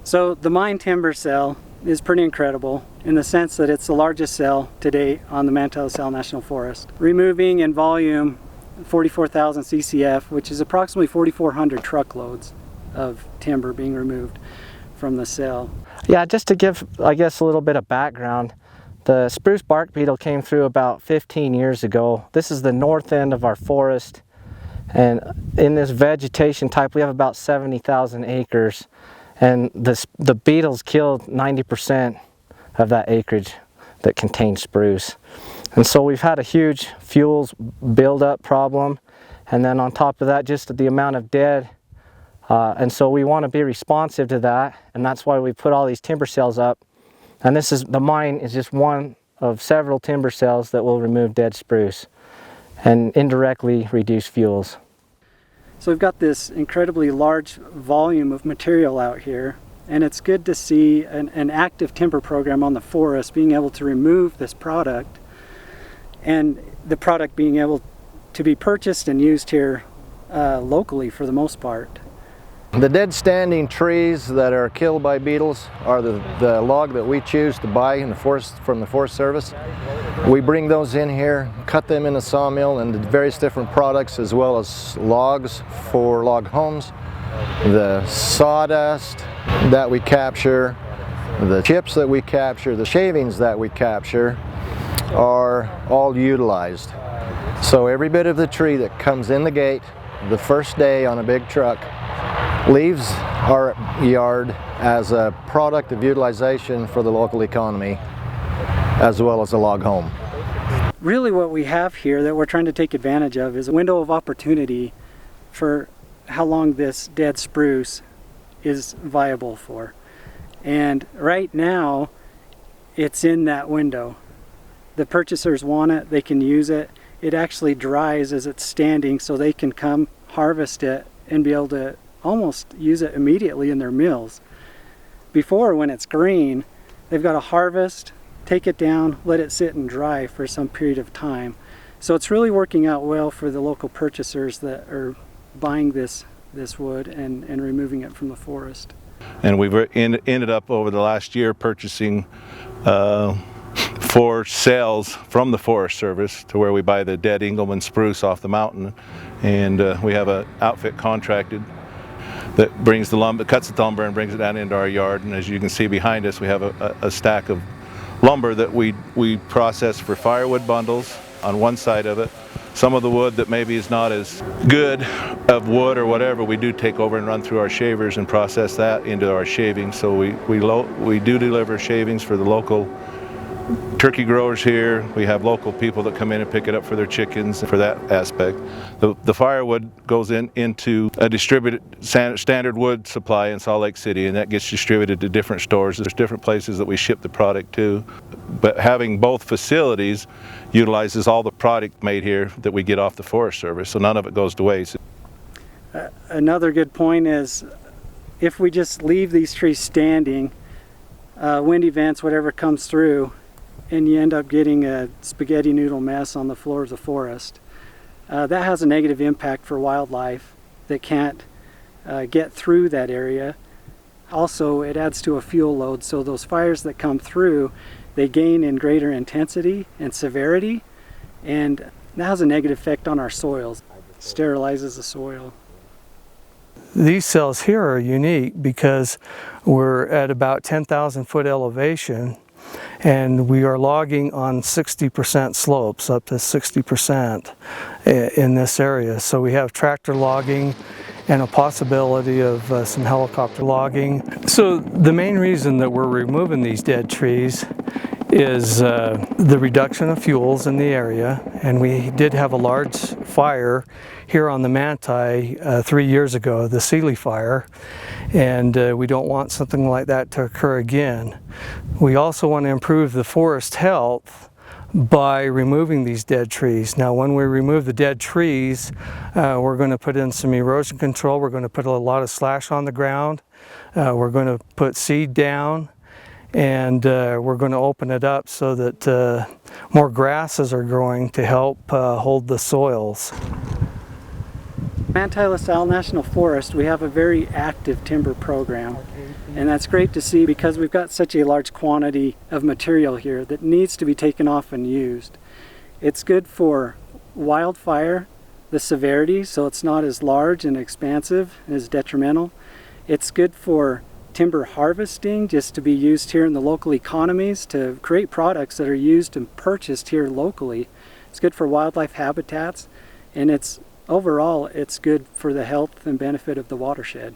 So the mine timber cell is pretty incredible in the sense that it's the largest cell to date on the Manti-La Sal National Forest, removing in volume 44,000 CCF, which is approximately 4,400 truckloads of timber being removed from the cell. Yeah, just to give, I guess, a little bit of background, the spruce bark beetle came through about 15 years ago. This is the north end of our forest, and in this vegetation type we have about 70,000 acres, and the beetles killed 90% of that acreage that contains spruce. And so we've had a huge fuels buildup problem, and then on top of that just the amount of dead. And so we want to be responsive to that, and that's why we put all these timber cells up. And the mine is just one of several timber cells that will remove dead spruce and indirectly reduce fuels. So we've got this incredibly large volume of material out here, and it's good to see an active timber program on the forest being able to remove this product, and the product being able to be purchased and used here locally for the most part. The dead standing trees that are killed by beetles are the log that we choose to buy in the forest from the Forest Service. We bring those in here, cut them in a sawmill into various different products, as well as logs for log homes, the sawdust that we capture, the chips that we capture, the shavings that we capture are all utilized. So every bit of the tree that comes in the gate the first day on a big truck leaves our yard as a product of utilization for the local economy, as well as a log home. Really what we have here that we're trying to take advantage of is a window of opportunity for how long this dead spruce is viable for. And right now it's in that window. The purchasers want it, they can use it. It actually dries as it's standing, so they can come harvest it and be able to almost use it immediately in their mills. Before, when it's green, they've got to harvest, take it down, let it sit and dry for some period of time. So it's really working out well for the local purchasers that are buying this wood and removing it from the forest. And we've ended up over the last year purchasing 4 sales from the Forest Service, to where we buy the dead Engelmann spruce off the mountain, and we have an outfit contracted that brings the lumber, cuts the lumber and brings it down into our yard. And as you can see behind us, we have a stack of lumber that we process for firewood bundles on one side of it. Some of the wood that maybe is not as good of wood or whatever, we do take over and run through our shavers and process that into our shavings. So we do deliver shavings for the local turkey growers here. We have local people that come in and pick it up for their chickens for that aspect. The firewood goes into a distributed standard wood supply in Salt Lake City, and that gets distributed to different stores. There's different places that we ship the product to. But having both facilities utilizes all the product made here that we get off the Forest Service, so none of it goes to waste. Another good point is, if we just leave these trees standing, wind events, whatever comes through, and you end up getting a spaghetti noodle mess on the floor of the forest, that has a negative impact for wildlife that can't get through that area. Also, it adds to a fuel load, so those fires that come through, they gain in greater intensity and severity, and that has a negative effect on our soils. It sterilizes the soil. These cells here are unique because we're at about 10,000 foot elevation, and we are logging on 60% slopes, up to 60% in this area. So we have tractor logging and a possibility of some helicopter logging. So the main reason that we're removing these dead trees is the reduction of fuels in the area, and we did have a large fire here on the Manti 3 years ago, the Sealy fire, and we don't want something like that to occur again. We also want to improve the forest health by removing these dead trees. Now, when we remove the dead trees, we're going to put in some erosion control. We're going to put a lot of slash on the ground. We're going to put seed down, and we're going to open it up so that more grasses are growing to help hold the soils. Manti-La Sal National Forest, we have a very active timber program, and that's great to see because we've got such a large quantity of material here that needs to be taken off and used. It's good for wildfire, the severity, so it's not as large and expansive and as detrimental. It's good for timber harvesting, just to be used here in the local economies to create products that are used and purchased here locally. It's good for wildlife habitats, and overall it's good for the health and benefit of the watershed.